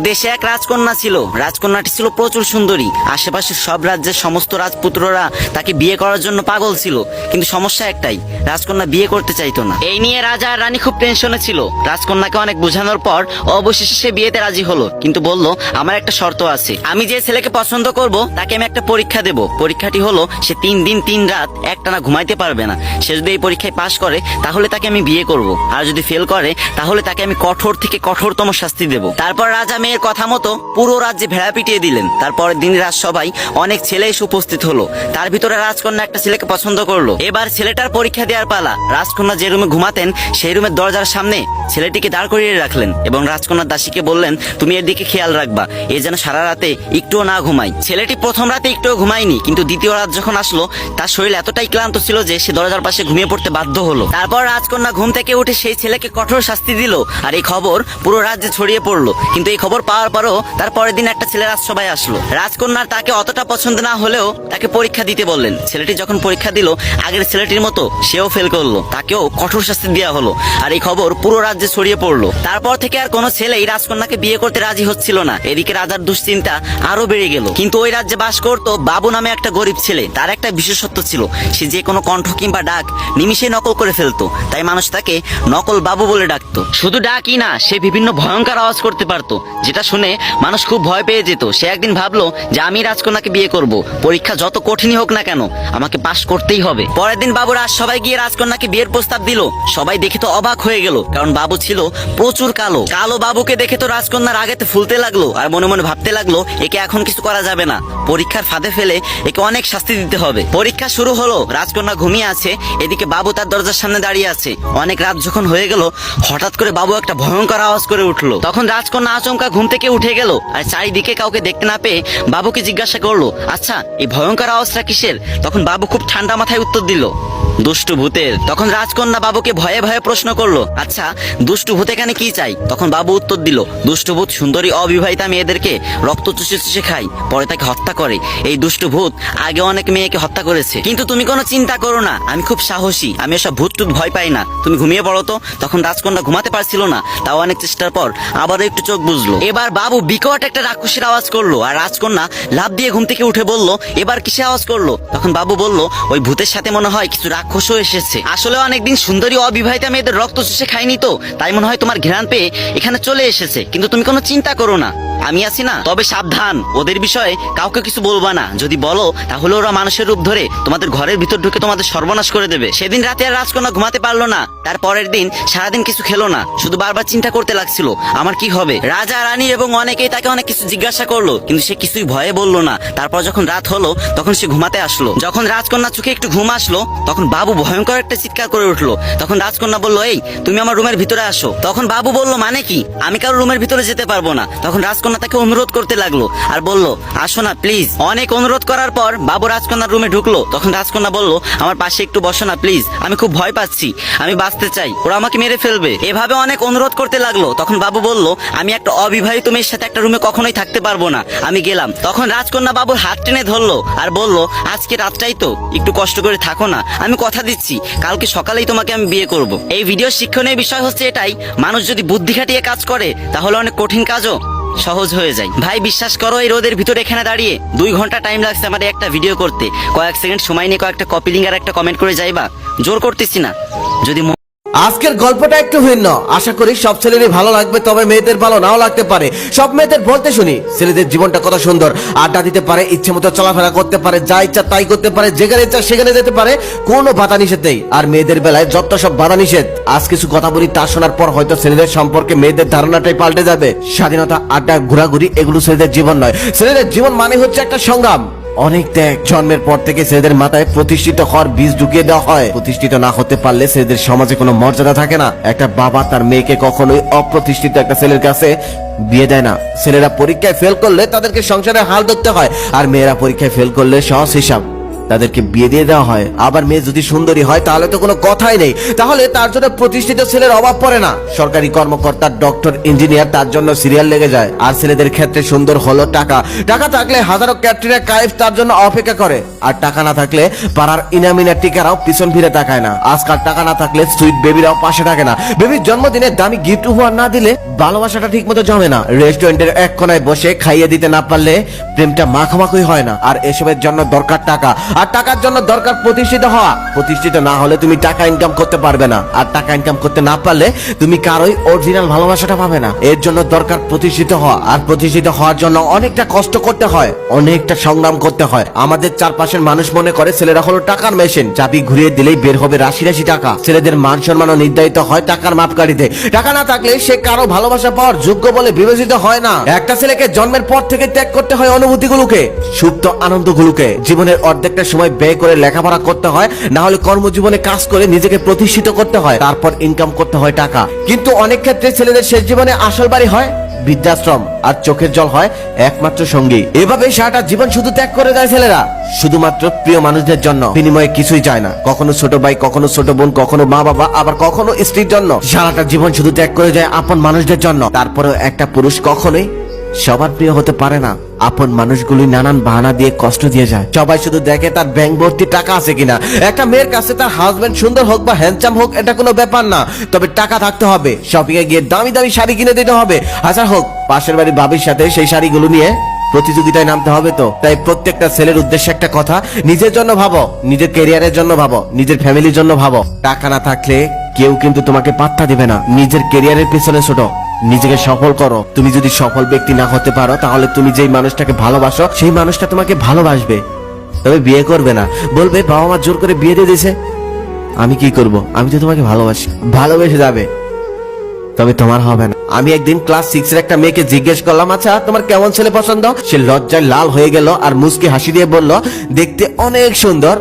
দেশে এক রাজকন্যা ছিল। রাজকন্যাটি ছিল প্রচুর সুন্দরী। আশেপাশের সব রাজ্যের সমস্ত রাজপুত্ররা তাকে বিয়ে করার জন্য পাগল ছিল, কিন্তু সমস্যা একটাই, রাজকন্যা বিয়ে করতে চাইতো না। এই নিয়ে রাজা আর রানী খুব টেনশনে ছিল। রাজকন্যাকে অনেক বোঝানোর পর অবশেষে সে বিয়েতে রাজি হলো, কিন্তু বলল আমার একটা শর্ত আছে। আমি যে ছেলেকে পছন্দ করব তাকে আমি একটা পরীক্ষা দেব। পরীক্ষাটি হলো সে 3 দিন 3 রাত একটানা ঘুমাইতে পারবে না। সে যদি এই পরীক্ষায় পাশ করে তাহলে তাকে আমি বিয়ে করব, আর যদি ফেল করে তাহলে তাকে আমি কঠোর থেকে কঠোরতম শাস্তি দেব। তারপর রাজা মেয়ের কথা মতো পুরো রাজ্যে ভেড়া পিটিয়ে দিলেন। তারপরের দিন রাজসভায় অনেক ছেলে এসে উপস্থিত হলো। তার ভিতরে রাজকন্যা একটা ছেলেকে পছন্দ করলো। এবার ছেলেটার পরীক্ষা দেওয়ার পালা। রাজকন্যা যে রুমে ঘুমাতেন সেই রুমের দরজার সামনে ছেলেটিকে দাঁড় করিয়ে রাখলেন এবং রাজকন্যার দাসীকে বললেন তুমি এর দিকে খেয়াল রাখবা, এ যেন সারা রাতে একটুও না ঘুমায়। ছেলেটি প্রথম রাতে একটুও ঘুমায়নি, কিন্তু দ্বিতীয় রাত যখন আসলো তার শরীর এতটাই ক্লান্ত ছিল যে সে দরজার পাশে ঘুমিয়ে পড়তে বাধ্য হলো। তারপর রাজকন্যা ঘুম থেকে উঠে সেই ছেলেকে কঠোর শাস্তি দিল, আর এই খবর পুরো রাজ্যে ছড়িয়ে পড়লো। কিন্তু এই খবর পাওয়ার পরও তার পরের দিন একটা ছেলে রাজসভায় আসলো। রাজকন্যার তাকে অতটা পছন্দ না হলেও তাকে পরীক্ষা দিতে বললেন। ছেলেটি যখন পরীক্ষা দিল আগের ছেলেটির মতো সেও ফেল করলো, তাকেও কঠোর শাস্তি দেওয়া হলো, আর এই খবর পুরো রাজ্যে ছড়িয়ে পড়লো। তারপর থেকে আর কোনো ছেলেই রাজকন্যাকে বিয়ে করতে রাজি হচ্ছিল না। এদিকে রাজার দুশ্চিন্তা আরো বেড়ে গেল। কিন্তু ওই রাজ্যে বাস করতো বাবু নামে একটা গরিব ছেলে। তার একটা বিশেষত্ব ছিল, সে যে কোনো কণ্ঠ কিংবা ডাক নিমিষে নকল করে ফেলতো, তাই মানুষ তাকে নকল বাবু বলে ডাকতো। শুধু ডাকই না, সে বিভিন্ন ভয়ঙ্কর আওয়াজ করতে পারতো, যেটা শুনে মানুষ খুব ভয় পেয়ে যেত। সে একদিন ভাবলো যে আমি রাজকন্যাকে বিয়ে করব, পরীক্ষা যত কঠিনই হোক না কেন আমাকে পাশ করতেই হবে। পরের দিন বাবুরা সবাই গিয়ে রাজকন্যাকে বিয়ের প্রস্তাব দিল। সবাই দেখে তো অবাক হয়ে গেল, কারণ বাবু ছিল প্রচুর কালো। কালো বাবুকে দেখে তো রাজকন্যার আগেতে ফুলতে লাগলো, আর মনে মনে ভাবতে লাগলো একে এখন কিছু করা যাবে না, পরীক্ষার ফাঁদে ফেলে একে অনেক শাস্তি দিতে হবে। পরীক্ষা শুরু হলো, রাজকন্যা ঘুমিয়ে আছে, এদিকে বাবু তার দরজার সামনে দাঁড়িয়ে আছে। অনেক রাত যখন হয়ে গেল হঠাৎ করে বাবু একটা ভয়ঙ্কর আওয়াজ করে উঠলো। তখন রাজকন্যা আচমকা ঘুম থেকে উঠে গেল, আর চারিদিকে কাউকে দেখতে না পেয়ে বাবুকে জিজ্ঞাসা করলো আচ্ছা এই ভয়ঙ্কর আওয়াজটা কিসের? তখন বাবু খুব ঠান্ডা মাথায় উত্তর দিল দুষ্টু ভূতের। তখন রাজকন্যা বাবুকে ভয়ে ভয়ে প্রশ্ন করলো আচ্ছা দুষ্টু ভূত এখানে কি চাই? তখন বাবু উত্তর দিল দুষ্টু ভূত সুন্দরী অবিবাহিতা মেয়েদেরকে রক্ত চুষে চুষে খায়, পরে তাকে হত্যা করে। এই দুষ্টু ভূত আগে অনেক মেয়েকে হত্যা করেছে, কিন্তু তুমি কোনো চিন্তা করো না, আমি খুব সাহসী, আমি এসব ভূত টুত ভয় পাই না, তুমি ঘুমিয়ে পড়ো তো। তখন রাজকন্যা ঘুমাতে পারছিল না, তাও অনেক চেষ্টার পর আবারও একটু চোখ বুঝলো। এবার বাবু বিকট একটা রাক্ষসের আওয়াজ করলো, আর রাজকন্যা লাফ দিয়ে ঘুম থেকে উঠে বলল এবার কিসে আওয়াজ করলো? তখন বাবু বলল ওই ভূতের সাথে মনে হয় কিছু রাক্ষসও এসেছে। আসলে অনেকদিন সুন্দরী অবিবাহিতা মেয়েদের রক্ত চুষে খায়নি তো, তাই মনে হয় তোমার ঘ্রাণ পেয়ে এখানে চলে এসেছে, কিন্তু তুমি কোনো চিন্তা করো না, আমি আছি না। তবে সাবধান, ওদের বিষয়ে কাউকে কিছু বলবা না, যদি বলো তাহলে ওরা মানুষের রূপ ধরে তোমাদের ঘরের ভিতর ঢুকে তোমাদের সর্বনাশ করে দেবে। সেদিন রাতে আর রাজকন্যা ঘুমাতে পারলো না। তার পরের দিন সারাদিন কিছু খেলো না, শুধু বারবার চিন্তা করতে লাগছিল আমার কি হবে। রাজা রানী এবং অনেকেই তাকে অনেক কিছু জিজ্ঞাসা করলো, কিন্তু সে কিছুই ভয়ে বললো না। তারপর যখন রাত হলো তখন সে ঘুমাতে আসলো। যখন রাজকন্যা চোখে একটু ঘুম আসলো তখন বাবু ভয়ঙ্কর একটা চিৎকার করে উঠলো। তখন রাজকন্যা বললো এই তুমি আমার রুমের ভিতরে আসো। তখন বাবু বললো মানে কি? আমি কারো রুমের ভিতরে যেতে পারবো না। তখন রাজকন্যা তাকে অনুরোধ করতে লাগলো আর বলল আসো না প্লিজ। অনেক অনুরোধ করার পর বাবু রাজকন্যার রুমে ঢুকলো। তখন রাজকন্যা বলল আমার পাশে একটু বসো না প্লিজ, আমি খুব ভয় পাচ্ছি, আমি বাঁচতে চাই, ওরা আমাকে মেরে ফেলবে। এভাবে অনেক অনুরোধ করতে লাগলো। তখন বাবু বলল আমি একটা অবিবাহিত মেয়ের সাথে একটা রুমে কখনোই থাকতে পারবো না, আমি গেলাম। তখন রাজকন্যা বাবুর হাত টেনে ধরলো আর বলল আজকে রাতটাই তো, একটু কষ্ট করে থাকো না, আমি কথা দিচ্ছি কালকে সকালেই তোমাকে আমি বিয়ে করব। এই ভিডিও শিক্ষণীয় বিষয় হচ্ছে এটাই, মানুষ যদি বুদ্ধি খাটিয়ে কাজ করে তাহলে অনেক কঠিন কাজও সহজ হয়ে যায়। ভাই বিশ্বাস করো এই রোদের ভিতরে এখানে দাঁড়িয়ে 2 ঘন্টা টাইম লাগছে আমার একটা ভিডিও করতে। কয়েক সেকেন্ড সময় নিয়ে কয়েকটা কপি লিঙ্ক আর একটা কমেন্ট করে যাইবা, জোর করতেছি না। যদি আজকের গল্পটা একটু ভিন্ন, আশা করি সব ছেলেরই ভালো লাগবে, তবে মেয়েদের ভালো নাও লাগতে পারে। সব মেয়েদের বলতে শুনি ছেলেদের জীবনটা কত সুন্দর, আড্ডা দিতে পারে, ইচ্ছে মতো চলাফেরা করতে পারে, যা ইচ্ছা তাই করতে পারে, যেখানে ইচ্ছা সেখানে যেতে পারে, কোনো বাধা নিষেধ নেই। আর মেয়েদের বেলায় যত সব বাধা নিষেধ। আজ কিছু কথা বলি, তা শোনার পর হয়তো ছেলেদের সম্পর্কে মেয়েদের ধারণাটাই পাল্টে যাবে। স্বাধীনতা, আড্ডা, ঘোরাঘুরি এগুলো ছেলেদের জীবন নয়। ছেলেদের জীবন মানে হচ্ছে একটা সংগ্রাম, অনেক ত্যাগ। জন্মের পর থেকে ছেলেদের মাথায় প্রতিষ্ঠিত হওয়ার বীজ ঢুকিয়ে দেওয়া হয়। প্রতিষ্ঠিত না হতে পারলে ছেলেদের সমাজে কোনো মর্যাদা থাকে না। একটা বাবা তার মেয়েকে কখনোই অপ্রতিষ্ঠিত একটা ছেলের কাছে বিয়ে দেয় না। ছেলেরা পরীক্ষায় ফেল করলে তাদেরকে সংসারে হাল ধরতে হয়, আর মেয়েরা পরীক্ষায় ফেল করলে সহজ হিসাব তাদেরকে বিয়ে দিয়ে দেওয়া হয়। আবার মেয়ে যদি সুন্দরী হয় তাহলে তো কোনো কথাই নেই, তাহলে তার জন্য প্রতিষ্ঠিত ছেলের অভাব পড়ে না। সরকারি কর্মকর্তা, ডক্টর, ইঞ্জিনিয়ার, তার জন্য সিরিয়াল লেগে যায়। আর ছেলেদের ক্ষেত্রে সুন্দর হলো টাকা। টাকা থাকলে হাজারো ক্যাটরিনা কাইফ তার জন্য অপেক্ষা করে, আর টাকা না থাকলে পাড়ার ইনামিনা টিকারাও পিছন ফিরে তাকায় না। আজকাল টাকা না থাকলে সুইট বেবিরাও পাশে থাকে না। বেবির জন্মদিনে দামি গিফট উপহার না দিলে ভালোবাসাটা ঠিক মতো জমে না। রেস্টুরেন্টের এক কোনায় বসে খাইয়ে দিতে না পারলে প্রেমটা মাখামাখি হয় না। আর এসবের জন্য দরকার টাকা, আর টাকার জন্য দরকার প্রতিষ্ঠিত হওয়া। প্রতিষ্ঠিত না হলে তুমি টাকা ইনকাম করতে পারবে না, আর টাকা ইনকাম করতে না পারলে তুমি কারোই অরিজিনাল ভালোবাসাটা পাবে না। এর জন্য দরকার প্রতিষ্ঠিত হওয়া, আর প্রতিষ্ঠিত হওয়ার জন্য অনেকটা কষ্ট করতে হয়, অনেকটা সংগ্রাম করতে হয়। আমাদের চারপাশের মানুষ মনে করে ছেলেরা হলো টাকার মেশিন, চাবি ঘুরিয়ে দিলেই বের হবে রাশি রাশি টাকা। ছেলেদের মান সম্মানও নির্ধারিত হয় টাকার মাপকাঠিতে। টাকা না থাকলে সে কারো ভালোবাসা পাওয়ার যোগ্য বলে বিবেচিত হয় না। একটা ছেলেকে জন্মের পর থেকে ত্যাগ করতে হয় অনুভূতিগুলোকে, সুপ্ত আনন্দগুলোকে। জীবনের অর্ধেকটা সময় ব্যয় করে লেখাপড়া করতে হয়, না হলে কর্মজীবনে কাজ করে নিজেকে প্রতিষ্ঠিত করতে হয়, তারপর ইনকাম করতে হয় টাকা। কিন্তু অনেক ক্ষেত্রে ছেলেদের শেষ জীবনে আসল বাড়ি হয় বৃদ্ধাশ্রম, আর চোখের জল হয় একমাত্র সঙ্গী। এভাবে সারাটা জীবন শুধু ত্যাগ করে দেয় ছেলেরা, শুধুমাত্র প্রিয় মানুষদের জন্য। বিনিময়ে কিছুই চায় না, কখনো ছোট ভাই, কখনো ছোট বোন, কখনো মা বাবা, আবার কখনো স্ত্রীর জন্য। সারাটা জীবন শুধু ত্যাগ করে যায় আপন মানুষদের জন্য। তারপরেও একটা পুরুষ কখনোই সবার প্রিয় হতে পারে না। আপন মানুষগুলি নানান বাহানা দিয়ে কষ্ট দিয়ে যায়। সবাই শুধু দেখে তার ব্যাংক ভর্তি টাকা আছে কিনা। একটা মেয়ের কাছে তার হাজবেন্ড সুন্দর হোক বা হ্যান্ডসাম হোক, এটা কোনো ব্যাপার না, তবে টাকা থাকতে হবে। শপিং এ গিয়ে দামি দামি শাড়ি কিনে দিতে হবে। হাজার হোক পাশের বাড়ির ভাবির সাথে সেই শাড়িগুলো নিয়ে প্রতিযোগিতায় নামতে হবে। তো তাই প্রত্যেকটা ছেলের উদ্দেশ্যে একটা কথা, নিজের জন্য ভাবো, নিজের ক্যারিয়ারের জন্য ভাবো, নিজের ফ্যামিলির জন্য ভাবো। টাকা না থাকলে কেউ কিন্তু তোমাকে পাত্তা দিবে না। নিজের ক্যারিয়ারের পিছনে ছোটো, নিজেকে সফল করো। তুমি যদি সফল ব্যক্তি না হতে পারো, তাহলে তুমি যেই মানুষটাকে ভালোবাসো সেই মানুষটা তোমাকে ভালোবাসবে, তবে বিয়ে করবে না। বলবে বাবা মা জোর করে বিয়ে দিয়ে দিয়েছে, আমি কি করব, আমি তো তোমাকে ভালোবাসি। ভালোবেসে যাবে, তবে তোমার হবে না। আমি একদিন ক্লাস 6 এর একটা মেয়েকে জিজ্ঞেস করলাম, আচ্ছা তোমার কেমন ছেলে পছন্দ? সে লজ্জায় লাল হয়ে গেল আর মুচকি হাসি দিয়ে বলল, দেখতে অনেক সুন্দর,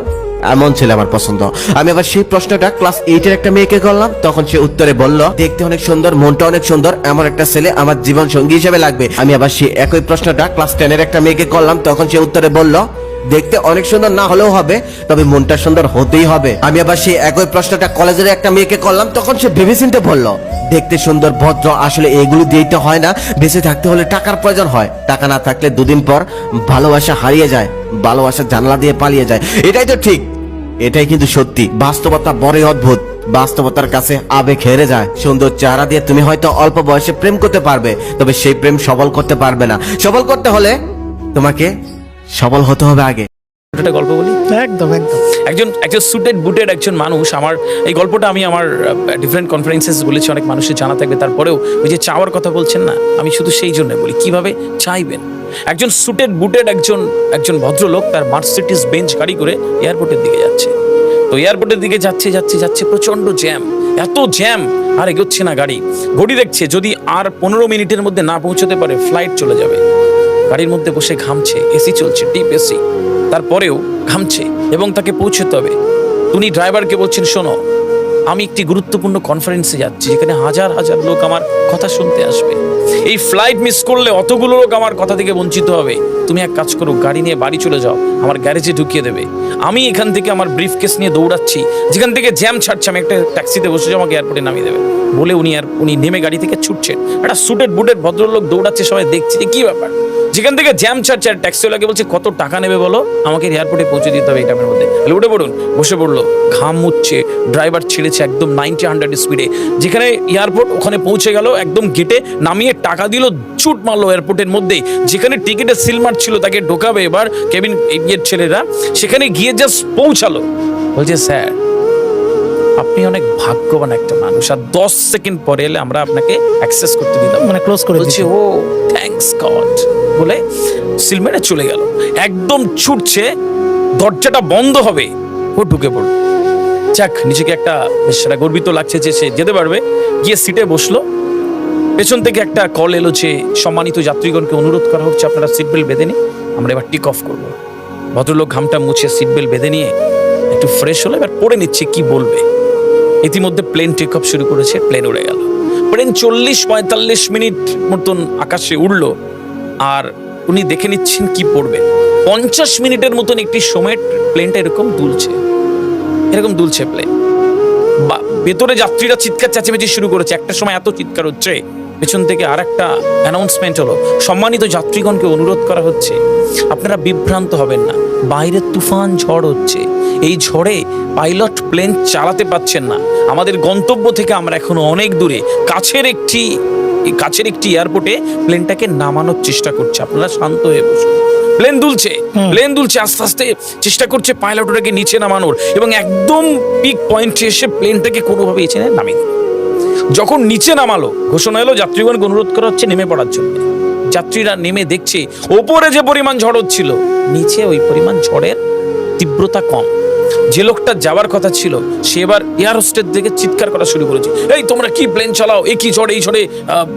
এমন ছেলে আমার পছন্দ। আমি আবার সেই প্রশ্নটা ক্লাস 8 এর একটা মেয়েকে করলাম, তখন সে উত্তরে বলল, দেখতে অনেক সুন্দর, মনটা অনেক সুন্দর, এমন একটা ছেলে আমার জীবন সঙ্গী হিসেবে লাগবে। আমি আবার সেই একই প্রশ্নটা ক্লাস 10 এর একটা মেয়েকে করলাম, তখন সে উত্তরে বলল, দেখতে অনেক সুন্দর না হলেও হবে, তবে মনটা সুন্দর হতেই হবে। আমি আবার সেই একই প্রশ্নটা কলেজের একটা মেয়েকে করলাম, তখন সে ভেবেচিন্তে বলল, দেখতে সুন্দর, ভদ্র, আসলে এগুলো দিতে হয় না, বেঁচে থাকতে হলে টাকার প্রয়োজন হয়। টাকা না থাকলে দুদিন পর ভালোবাসা হারিয়ে যায়, ভালোবাসা জানলা দিয়ে পালিয়ে যায়। এটাই তো ঠিক, এটাই কিন্তু সত্যি। বাস্তবতা বড়ই অদ্ভুত, বাস্তবতার কাছে আবেগ হেরে যায়। সুন্দর চেহারা দিয়ে তুমি হয়তো অল্প বয়সে প্রেম করতে পারবে, তবে সেই প্রেম সবল করতে পারবে না। সবল করতে হলে তোমাকে সবল হতে হবে আগে। একটা গল্প বলি। একদম একদম একজন সুটেড বুটেড একজন মানুষ, আমার এই গল্পটা আমি আমার ডিফারেন্ট কনফারেন্সেস বলেছি, অনেক মানুষের জানা থাকবে। তারপরেও ওই যে চাওয়ার কথা বলছেন না, আমি শুধু সেই জন্য বলি, কিভাবে চাইবেন। একজন সুটেড বুটেড একজন ভদ্রলোক তার মার্সিডিজ বেঞ্চ গাড়ি করে এয়ারপোর্টের দিকে যাচ্ছে। তো এয়ারপোর্টের দিকে যাচ্ছে প্রচন্ড জ্যাম, এত জ্যাম, আর এগোচ্ছে না গাড়ি। ঘড়ি দেখছে, যদি আর 15 মিনিটের মধ্যে না পৌঁছতে পারে ফ্লাইট চলে যাবে। গাড়ির মধ্যে বসে ঘামছে, এসি চলছে, ডিপ এসি, তারপরেও ঘামছে এবং তাকে পৌঁছতে হবে। উনি ড্রাইভারকে বলছেন, শোনো, আমি একটি গুরুত্বপূর্ণ কনফারেন্সে যাচ্ছি, যেখানে হাজার হাজার লোক আমার কথা শুনতে আসবে। এই ফ্লাইট মিস করলে অতগুলো লোক আমার কথা থেকে বঞ্চিত হবে। তুমি এক কাজ করো, গাড়ি নিয়ে বাড়ি চলে যাও, আমার গ্যারেজে ঢুকিয়ে দেবে। আমি এখান থেকে আমার ব্রিফকেস নিয়ে দৌড়াচ্ছি, যেখান থেকে জ্যাম ছাড়ছে, আমি একটা ট্যাক্সিতে বসে যাও, আমাকে এয়ারপোর্টে নামিয়ে দেবে। বলে উনি নেমে গাড়ি থেকে ছুটছেন। একটা সুটেড বুটেড ভদ্রলোক দৌড়াচ্ছে, সবাই দেখছে যে কি ব্যাপার। যেখান থেকে জ্যাম ছাড়ছে, আর ট্যাক্সিওয়ালাকে বলছে, কত টাকা নেবে বলো, আমাকে এয়ারপোর্টে পৌঁছে দিতে হবে এই টাইমের মধ্যে। উঠে পড়ুন। বসে পড়লো, ঘাম মুচ্ছে, ড্রাইভার ছেড়েছে একদম 90-100 স্পিডে। যেখানে এয়ারপোর্ট ওখানে পৌঁছে গেল, একদম গেটে নামিয়ে টাকা দিল, ছুট মারলো এয়ারপোর্টের মধ্যেই। যেখানে টিকিটের সিল মারছিল, তাকে ঢোকাবে এবার কেবিন এর ছেলেরা, সেখানে গিয়ে জাস্ট পৌঁছালো। বলছে, স্যার আপনি অনেক ভাগ্যবান একটা মানুষ, আর 10 সেকেন্ড পরে এলে আমরা আপনাকে অ্যাক্সেস করতে দিতাম, মানে ক্লোজ করে বলছে, ও থ্যাঙ্কস গড বলে সিল মেরে চলে গেল। একদম ছুটছে, দরজাটা বন্ধ হবে, ও ঢুকে পড়ল। যাক, নিজেকে একটা বেশ গর্বিত লাগছে যে সে যেতে পারবে। গিয়ে সিটে বসলো। পেছন থেকে একটা কল এলো যে সম্মানিত যাত্রীগণকে অনুরোধ করা হচ্ছে, আপনারা সিট বেল্ট বেঁধে নিন, আমরা এবার টেক অফ করবো। ভদ্রলোক ঘামটা মুছে সিট বেল্ট বেঁধে নিয়ে একটু ফ্রেশ হলো, এবার পড়ে নিচ্ছে কি বলবে। ইতিমধ্যে প্লেন টেক অফ শুরু করেছে, প্লেন উড়ে গেল। প্লেন 40-45 মিনিট মতন আকাশে উড়লো, আর উনি দেখে নিচ্ছেন কি পড়বে। 50 মিনিটের মতন একটি সময় প্লেনটা এরকম দুলছে প্লেন। ভেতরে যাত্রীরা চিৎকার চেঁচামেচি শুরু করেছে। একটা সময় এত চিৎকার হচ্ছে, পেছন থেকে আর একটা অ্যানাউন্সমেন্ট হলো, সম্মানিত যাত্রীগণকে অনুরোধ করা হচ্ছে আপনারা বিভ্রান্ত হবেন না, বাইরে তুফান ঝড় হচ্ছে, এই ঝড়ে পাইলট প্লেন চালাতে পারছেন না, আমাদের গন্তব্য থেকে আমরা এখনো অনেক দূরে, কাছের একটি এয়ারপোর্টে প্লেনটাকে নামানোর চেষ্টা করছে, আপনারা শান্ত হয়ে বসুন। প্লেন দুলছে আস্তে আস্তে, চেষ্টা করছে পাইলট ওটাকে নিচে নামানোর, এবং একদম পিক পয়েন্টে এসে প্লেনটাকে কোনোভাবে এসে নামিয়ে দিল। যখন নিচে নামালো, ঘোষণা এলো যাত্রীগণকে অনুরোধ করা হচ্ছে নেমে পড়ার জন্য। যাত্রীরা নেমে দেখছে ওপরে যে পরিমাণ ঝড় হচ্ছিল, নিচে ওই পরিমাণ ঝড়ের তীব্রতা কম। যে লোকটা যাওয়ার কথা ছিল সে এবার এয়ার হোস্টেস থেকে চিৎকার করা শুরু করেছে, এই তোমরা কি প্লেন চালাও, এই কি ঝড়ে,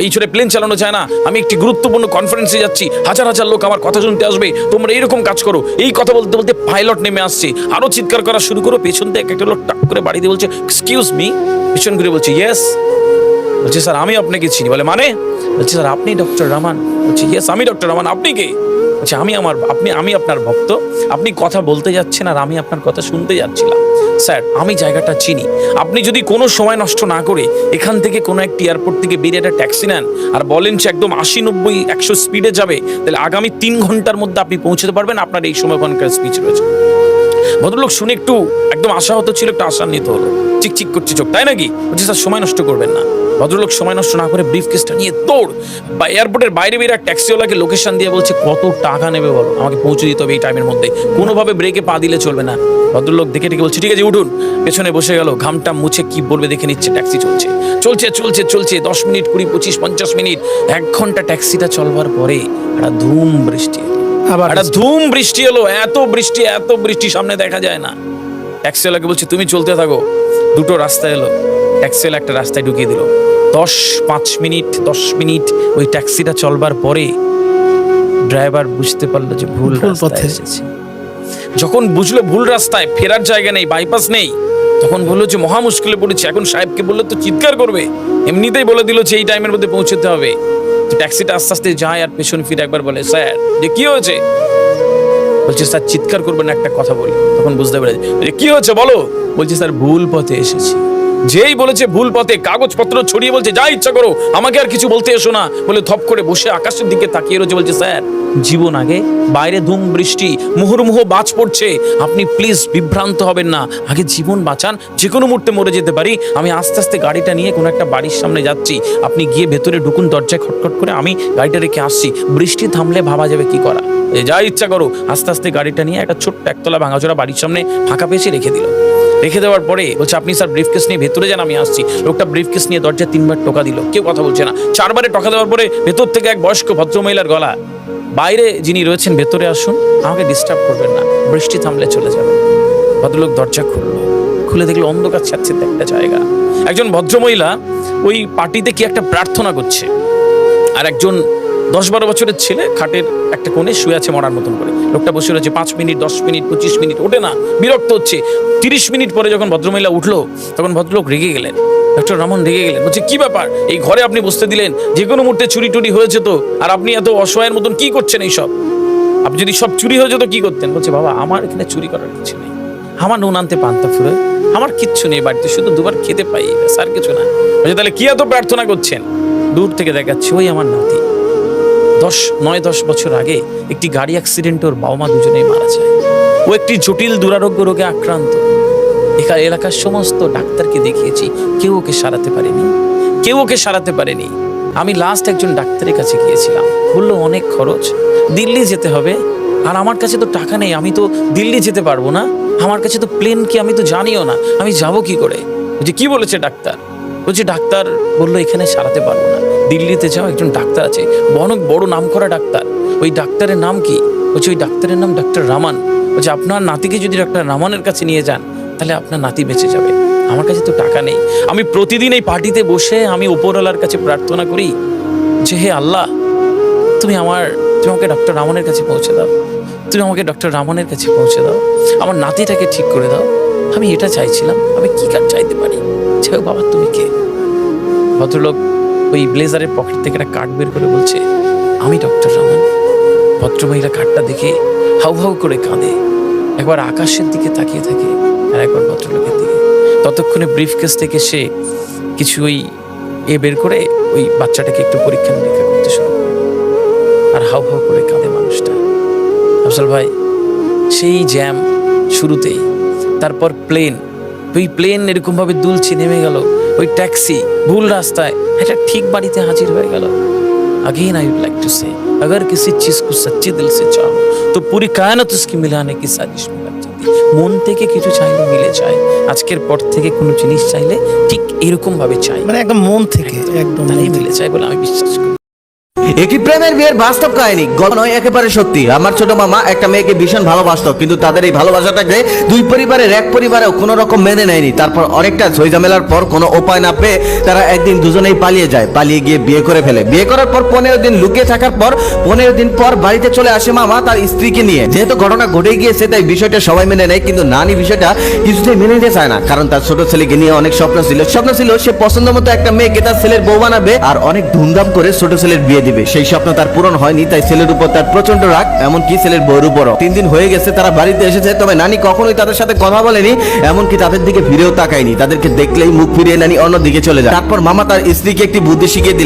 এই ঝড়ে প্লেন চালানো যায় না, আমি একটি গুরুত্বপূর্ণ কনফারেন্সে যাচ্ছি, হাজার হাজার লোক আমার কথা শুনতে আসবে, তোমরা এইরকম কাজ করো। এই কথা বলতে বলতে পাইলট নেমে আসছে, আরো চিৎকার করা শুরু করো। পেছন থেকে একটা লোক টাক করে বাড়ি দিয়ে বলছে এক্সকিউজ মি, পেছন ঘুরে বলছে ইয়েস। বলছে স্যার আমি আপনাকে চিনি। বলে মানে? বলছে স্যার আপনি ডক্টর রহমান। বলছে ইয়েস আমি ডক্টর রহমান, আপনি কে? বলছে আমি আপনার ভক্ত, আপনি কথা বলতে যাচ্ছেন আর আমি আপনার কথা শুনতে যাচ্ছিলাম। স্যার আমি জায়গাটা চিনি, আপনি যদি কোনো সময় নষ্ট না করে এখান থেকে কোনো একটি এয়ারপোর্ট থেকে বেরিয়ে একটা ট্যাক্সি নেন আর বলেন যে একদম 80, 90, 100 স্পিডে যাবে, তাহলে আগামী 3 ঘন্টার মধ্যে আপনি পৌঁছতে পারবেন, আপনার এই সময় ওখানকার স্পিচ রয়েছে। ভদ্রলোক শুনে একটু একদম আশাহত ছিল, একটু আশান্বিত হলো, চিকচিক করছে চোখ, তাই নাকি? বলছে স্যার সময় নষ্ট করবেন না। ভদ্রলোক সময় নষ্ট না করে ব্রিফকেসটা নিয়ে দৌড় বা এয়ারপোর্টের বাইরে বেরিয়ে ট্যাক্সিওয়ালাকে লোকেশন দিয়ে বলছে কত টাকা নেবে বলো, আমাকে পৌঁছে দিতে হবে এই টাইমের মধ্যে, কোনোভাবে ব্রেকে পা দিলে চলবে না। ভদ্রলোক দেখে বলছে ঠিক আছে উঠুন, পেছনে বসে গেল, ঘামটা মুছে কি বলবে দেখে নিচ্ছে। ট্যাক্সি চলছে 10 মিনিট, 20, 25, 50 মিনিট, 1 ঘন্টা ট্যাক্সিটা চলবার পরে একটা ধুম বৃষ্টি এলো, এত বৃষ্টি সামনে দেখা যায় না। ট্যাক্সিওয়ালাকে বলছে তুমি চলতে থাকো। 2টো রাস্তা এলো, ট্যাক্সিওয়ালা একটা রাস্তায় ঢুকিয়ে দিল। 10 মিনিট ওই ট্যাক্সিটা চলবার পরে ড্রাইভার বুঝতে পারলো যে ভুল পথে এসেছে। যখন বুঝলো ভুল রাস্তায়, ফেরার জায়গা নেই, বাইপাস নেই, তখন বললো যে মহা মুশকিলে পড়েছে। এখন সাহেবকে বললো তো চিৎকার করবে, এমনিতেই বলে দিল যে এই টাইমের মধ্যে পৌঁছতে হবে। তো ট্যাক্সিটা আস্তে আস্তে যায় আর পেছন ফিরে একবার বলে স্যার যে কি হয়েছে? বলছে স্যার চিৎকার করবেন, একটা কথা বলি। তখন বুঝতে পেরেছে কি হয়েছে বলো। বলছে স্যার ভুল পথে এসেছি। যেই বলেছে ভুল পথে, কাগজপত্র ছড়িয়ে বলছে যা ইচ্ছা করো, আমাকে আর কিছু বলতে এসো না বলে থপ করে বসে আকাশের দিকে তাকিয়ে রয়েছে। বলছে স্যার জীবন আগে, বাইরে ধুম বৃষ্টি, মুহুর্মুহু বাজ পড়ছে, আপনি প্লিজ বিভ্রান্ত হবেন না, আগে জীবন বাঁচান, যে কোনো মুহূর্তে মরে যেতে পারি। আমি আস্তে আস্তে গাড়িটা নিয়ে কোনো একটা বাড়ির সামনে যাচ্ছি, আপনি গিয়ে ভেতরে ঢুকুন, দরজায় খটখট করে আমি গাড়িটা রেখে আসছি, বৃষ্টি থামলে ভাবা যাবে কি করা, যা ইচ্ছা করো। আস্তে আস্তে গাড়িটা নিয়ে একটা ছোট্ট একতলা ভাঙাচোরা বাড়ির সামনে ফাঁকা পেয়েছে রেখে দিল। রেখে দেওয়ার পরে বলছে আপনি স্যার ব্রিফকেস নিয়ে ভেতরে যান, আমি আসছি। লোকটা ব্রিফকেস নিয়ে দরজায় 3বার টোকা দিল, কেউ কথা বলছে না। 4বারে টোকা দেওয়ার পরে ভেতর থেকে এক বয়স্ক ভদ্রমহিলার গলা, বাইরে যিনি রয়েছেন ভেতরে আসুন, আমাকে ডিস্টার্ব করবেন না, বৃষ্টি থামলে চলে যাবে। ভদ্রলোক দরজা খুলে দেখলো অন্ধকার ছাড়ছে একটা জায়গা। একজন ভদ্রমহিলা ওই পার্টিতে কি একটা প্রার্থনা করছে, আর একজন 10-12 বছরের ছেলে খাটের একটা কোণে শুয়ে আছে মরার মতন করে। লোকটা বসে রয়েছে 5 মিনিট, 10 মিনিট, 25 মিনিট, ওঠে না, বিরক্ত হচ্ছে। 30 মিনিট পরে যখন ভদ্রমহিলা উঠলো তখন ভদ্রলোক রেগে গেলেন, ডক্টর রহমান রেগে গেলেন। বলছে কি ব্যাপার, এই ঘরে আপনি বসতে দিলেন, যে কোনো মুহূর্তে চুরি টুরি হয়েছে তো, আর আপনি এত অসহায়ের মতন কি করছেন এইসব? আপনি যদি সব চুরি হয়ে যেত কি করতেন? বলছে বাবা আমার এখানে চুরি করার কিছু নেই, আমার নুন আনতে পান্তা ফুরে, আমার কিচ্ছু নেই বাড়িতে, শুধু 2বার খেতে পাই, স্যার কিছু না। বলছে তাহলে কি এত প্রার্থনা করছেন? দূর থেকে দেখাচ্ছে ওই আমার নাতি 9-10 বছর আগে একটি গাড়ি অ্যাক্সিডেন্টে ওর বাবা মা দুজনেই মারা যায়। ও একটি জটিল দুরারোগ্য রোগে আক্রান্ত। এলাকার সমস্ত ডাক্তারকে দেখিয়েছি, কেউ ওকে সারাতে পারেনি। আমি লাস্ট একজন ডাক্তারের কাছে গিয়েছিলাম, বললো অনেক খরচ, দিল্লি যেতে হবে, আর আমার কাছে তো টাকা নেই, আমি তো দিল্লি যেতে পারবো না, আমার কাছে তো প্লেন কি আমি তো জানিও না, আমি যাবো কি করে? বলছে কি বলেছে ডাক্তার? বলছে ডাক্তার বললো এখানে সারাতে পারবো না, দিল্লিতে যাও, একজন ডাক্তার আছে, অনেক বড় নাম করা ডাক্তার। ওই ডাক্তারের নাম কি? বলছে ওই ডাক্তারের নাম ডক্টর রামান। বলছে আপনার নাতিকে যদি ডক্টর রামানের কাছে নিয়ে যান তাহলে আপনার নাতি বেঁচে যাবে। আমার কাছে তো টাকা নেই, আমি প্রতিদিন এই পার্টিতে বসে আমি উপরওয়ালার কাছে প্রার্থনা করি যে হে আল্লাহ তুমি আমাকে ডক্টর রামানের কাছে পৌঁছে দাও, আমার নাতিটাকে ঠিক করে দাও, আমি এটা চাইছিলাম, আমি কি কার চাইতে পারি? বাবা তুমি কে? ভদ্রলোক ওই ব্লেজারের পকেট থেকে একটা কার্ড বের করে বলছে আমি ডক্টর রহমান। ভদ্রমহিলা কার্ডটা দেখে হাউ হাউ করে কাঁদে, একবার আকাশের দিকে তাকিয়ে থাকে আর একবার ভদ্রলোকের দিকে। ততক্ষণে ব্রিফকেস থেকে সে কিছু ওই বের করে ওই বাচ্চাটাকে একটু পরীক্ষা নিরীক্ষা করতে শুরু করে, আর হাউ হাউ করে কাঁদে মানুষটা। আফজল ভাই, সেই জ্যাম শুরুতেই, তারপর প্লেন, ওই প্লেন এরকমভাবে দুলছে, নেমে গেল, ওই ট্যাক্সি ভুল রাস্তায়, এটা ঠিক বাড়িতে হাজির হয়ে গেল। Again I would like to say, अगर किसी चीज को सच्चे दिल से चाहो तो पूरी कायनात उसकी मिलाने की साजिश में लग जाती है। মন থেকে কিছু চাইলে মিলে যায়। আজকের পর থেকে কোনো জিনিস চাইলে ঠিক এরকম ভাবে চাই, মানে একদম মন থেকে, একদম তাহলেই মিলে যায় বলে আমি বিশ্বাস করি। একটি প্রেমের বিয়ের বাস্তব কাহিনী, গল্প নয়, একেবারে সত্যি। আমার ছোট মামা একটা মেয়েকে ভীষণ ভালোবাসতো, কিন্তু তাদের এই ভালোবাসাটাকে দুই পরিবারের এক পরিবারেও কোনো রকম মেনে নেয়নি। তারপর অনেকটা ঝইঝামেলার পর কোনো উপায় না পেয়ে তারা একদিন দুজনেই পালিয়ে যায়, পালিয়ে গিয়ে বিয়ে করে ফেলে। বিয়ে করার পর 15 দিন লুকিয়ে থাকার পর 15 দিন পর বাড়িতে চলে আসে মামা তার স্ত্রীকে নিয়ে। যেহেতু ঘটনা ঘটে গিয়েছে তাই বিষয়টা সবাই মেনে নেয়, কিন্তু নানি বিষয়টা কিছুতেই মেনে নিতে চায় না, কারণ তার ছোট ছেলেকে নিয়ে অনেক স্বপ্ন ছিল সে পছন্দ মতো একটা মেয়েকে তার ছেলের বউ বানাবে আর অনেক ধুমধাম করে ছোট ছেলের বিয়ে দিবে। সেই স্বপ্ন তার পূরণ হয়নি, তাই ছেলের উপর তার প্রচন্ড রাগ, এমনকি ছেলের বউর উপরও। 3 দিন হয়ে গেছে তারা বাড়িতে এসেছে, তবে নানি কখনোই তাদের সাথে কথা বলেনি, এমনকি তাদের দিকে ফিরেও তাকায়নি। তাদেরকে দেখলেই মুখ ফিরিয়ে নানি অন্য দিকে চলে যায়। তারপর মামা তার স্ত্রীকে একটি বুদ্ধি শিখিয়ে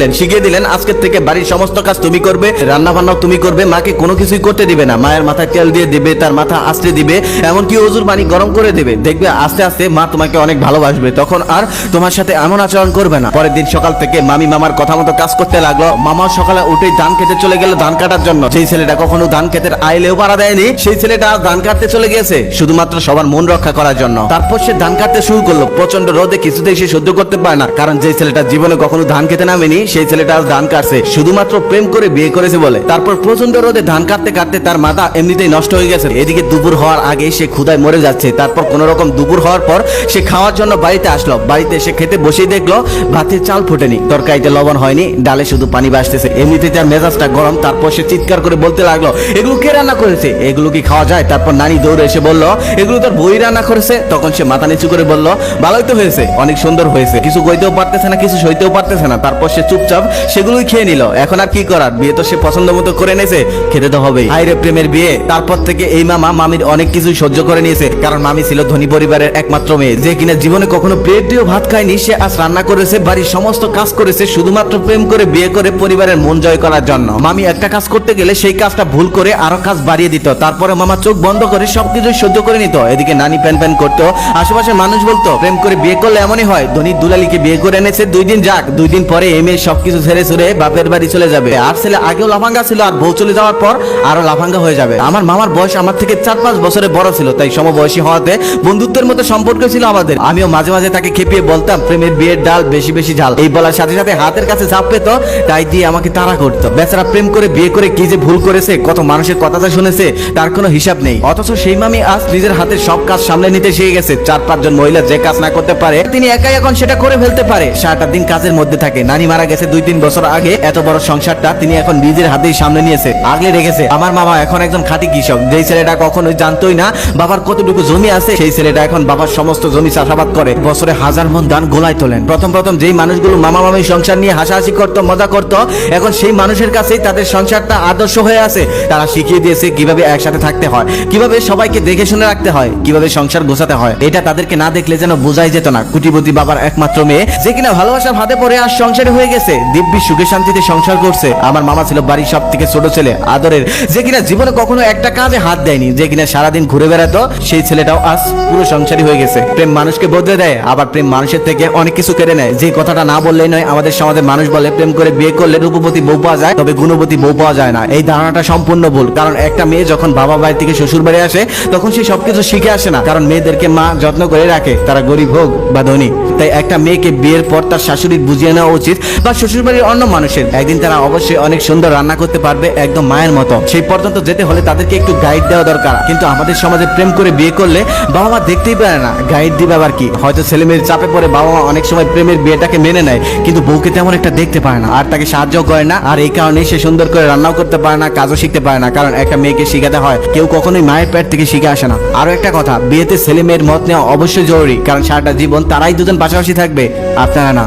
দিলেন আজকের থেকে বাড়ির সমস্ত কাজ তুমি করবে, রান্না বান্নাও তুমি করবে, মাকে কোনো কিছুই করতে দিবে না, মায়ের মাথায় তেল দিয়ে দিবে, তার মাথা আশ্রে দিবে, এমনকি ওজুর পানি গরম করে দেবে। দেখবে আস্তে আস্তে মা তোমাকে অনেক ভালোবাসবে, তখন আর তোমার সাথে এমন আচরণ করবে না। পরের দিন সকাল থেকে মামি মামার কথা মতো কাজ করতে লাগলো। মামা সকালে উঠেই ধান খেতে চলে গেল ধান কাটার জন্য। সেই ছেলেটা কখনো ধান খেতের আইলেও পাড়া দেয়নি, সেই ছেলেটা ধান কাটতে চলে গেছে শুধুমাত্র সবার মন রক্ষা করার জন্য। তারপর সে ধান কাটতে শুরু করলো। প্রচন্ড রোদে কিছুতেই সে সহ্য করতে পারে না, কারণ যে ছেলেটা জীবনে কখনো ধান খেতে নামেনি সেই ছেলেটা আজ ধান কাটছে শুধুমাত্র প্রেম করে বিয়ে করেছে বলে। তারপর প্রচন্ড রোদে ধান কাটতে কাটতে তার মাথা এমনিতেই নষ্ট হয়ে গেছে। এদিকে দুপুর হওয়ার আগে সে ক্ষুধায় মরে যাচ্ছে। তারপর কোন রকম দুপুর হওয়ার পর সে খাওয়ার জন্য বাড়িতে আসলো। বাড়িতে এসে খেতে বসেই দেখলো ভাতে চাল ফোটেনি, তরকারিতে লবণ হয়নি, ডালে শুধু পানি ভাসতেছে। এমনিতেই তার মেজাজটা গরম। তারপর সে চিৎকার করে বলতে লাগলো, এগুলো কে রান্না করেছে, এগুলো কি খাওয়া যায়? তারপর নানি দৌড়ে এসে বলল, এগুলো তোর বই রান্না করেছে। তখন সে মাথা নিচু করে বলল, ভালোই তো হয়েছে, অনেক সুন্দর হয়েছে, কিছু কইতেও পারতেছে না, কিছু সইতেও পারতেছে না। তারপর সে চুপচাপ সেগুলোই খেয়ে নিল। এখন আর কি করার, বিয়ে তো সে পছন্দ মতো করে নিয়েছে, খেতে তো হবেই। হায়রে প্রেমের বিয়ে। তারপর থেকে এই মামা মামির অনেক কিছুই সহ্য করে নিয়েছে, কারণ মামি ছিল ধনী পরিবারের একমাত্র মেয়ে, যে কিনা জীবনে কখনো প্লেট দিয়েও ভাত খায়নি। সে আজ রান্না করেছে, বাড়ির সমস্ত কাজ করেছে শুধুমাত্র প্রেম করে বিয়ে করে পরিবারের মন জয় করার জন্য। মামি একটা কাজ করতে গেলে সেই কাজটা ভুল করে আরো কাজ বাড়িয়ে দিত, তারপরে মামা চোখ বন্ধ করে সবকিছু সহ্য করে নিত। এদিকে নানি প্যান প্যান করতো, আশেপাশের মানুষ বলতো প্রেম করে বিয়ে করলে এমনই হয়, ধনী দুলালিকে বিয়ে করে এনেছে, 2 দিন যাক, 2 দিন পরে এই মেয়ে সবকিছু ছেড়ে ছুড়ে বাপের বাড়ি চলে যাবে। আর ছেলে আগেও লাফাঙ্গা ছিল, আর বউ চলে যাওয়ার পর আরো লাফাঙ্গা হয়ে যাবে। আমার মামার বয়স আমার থেকে 4-5 বছরের বড় ছিল, তাই সমবয়সী হওয়াতে বন্ধুত্বের মতো সম্পর্ক ছিল আমাদের। আমিও মাঝে মাঝে তাকে খেপিয়ে বলতাম, প্রেমের বিয়ের ডাল বেশি বেশি ঝাল। এই বলার সাথে সাথে হাতের কাছে ঝাঁপ পেত, তাই দিয়ে আমাকে তাড়া করতো। বেচারা প্রেম করে বিয়ে করে কি যে ভুল করেছে, কত মানুষের কথাটা শুনেছে, তার কোনো হিসাব নেই। অথচ সেই মামি আজ নিজের হাতে সব কাজ সামলে নিতে শিখে গেছে। 4-5 জন মহিলা যে কাজ না করতে পারে তিনি একাই এখন সেটা করে ফেলতে পারে। সারাটা দিন কাজের মধ্যে থাকে। নানি মারা গেছে 2-3 বছর আগে, এত বড় সংসারটা তিনি এখন নিজের হাতেই সামলে নিয়েছে, আগলে রেখেছে। আমার মামা এখন একজন খাঁটি কৃষক। যেই ছেলেটা কখনোই জানতোই না বাবার কতটুকু জমি আছে, সেই ছেলেটা এখন বাবার সমস্ত জমি চাষাবাদ করে, বছরে 1000 মণ ধান গোলায় তোলেন। প্রথম যেই মানুষগুলো মামা মামি সংসার নিয়ে হাসাহাসি করতো, মজা করতো, এখন সেই মানুষের কাছেই তাদের সংসারটা আদর্শ হয়ে আছে। তারা শিখিয়ে দিয়েছে কিভাবে একসাথে থাকতে হয়, কিভাবে সবাইকে দেখে শুনে রাখতে হয়, কিভাবে সংসার গোছাতে হয়। এটা তাদেরকে না দেখলে যেন বোঝাই যেত না। কোটিপতি বাবার একমাত্র মেয়ে, যে কিনা ভালোবাসার হাতে পড়ে আর সংসারে হয়ে গেছে, দিব্যি সুখে শান্তিতে সংসার করছে। আমার মামা ছিল বাড়ির সব থেকে ছোট ছেলে, আদরের, যে কিনা জীবনে কখনো একটা কাজে হাত দেয়নি, যে কিনা সারাদিন ঘুরে বেড়াতো। সেই ছেলেটাও আজ পুরো সংসারী হয়ে গেছে। প্রেম মানুষকে বদলে দেয়, আবার প্রেম মানুষের থেকে অনেক কিছু কেড়ে নেয়। যে কথাটা না বললেই নয়, আমাদের সমাজে মানুষ বলে প্রেম করে বিয়ে করলে রূপবতী বউ পাওয়া যায়, তবে গুণবতী বউ পাওয়া যায় না। এই ধারণাটা সম্পূর্ণ ভুল, কারণ একটা মেয়ে যখন বাবা বাড়ি থেকে শ্বশুর বাড়ি আসে তখন সে সবকিছু শিখে আসে না, কারণ মেয়েদেরকে মা যত্ন করে রাখে, তারা গরিব হোক বা ধনী। তাই একটা মেয়েকে বিয়ের পর তার শাশুড়ির বুঝিয়ে নেওয়া উচিত, বা শ্বশুর বাড়ির অন্য মানুষের। একদিন তারা অবশ্যই অনেক সুন্দর রান্না করতে পারবে, একদম মায়ের মতো। সেই পর্যন্ত যেতে হলে তাদেরকে একটু গাইড দেওয়া দরকার। কিন্তু আমাদের সমাজে প্রেম করে বিয়ে করলে বাবা মা দেখতেই পারে না, গাইড দিবে আবার কি? হয়তো ছেলে মেয়ের চাপে পড়ে বাবা মা অনেক সময় প্রেমের বিয়েটাকে মেনে নেয়, কিন্তু বউকে তেমন একটা দেখতে পারে না, আর তাকে সাহায্য করে না। আর এই কারণেই সে সুন্দর করে রান্নাও করতে পারে না, কাজও শিখতে পারে না, কারণ একটা মেয়েকে শিখাতে হয়, কেউ কখনোই মায়ের পেট থেকে শিখে আসে না। আরো একটা কথা, বিয়েতে ছেলে মেয়ের মত নেওয়া অবশ্যই জরুরি, কারণ সারাটা জীবন তারাই দুজন পাশাপাশি থাকবে, আপনারা না।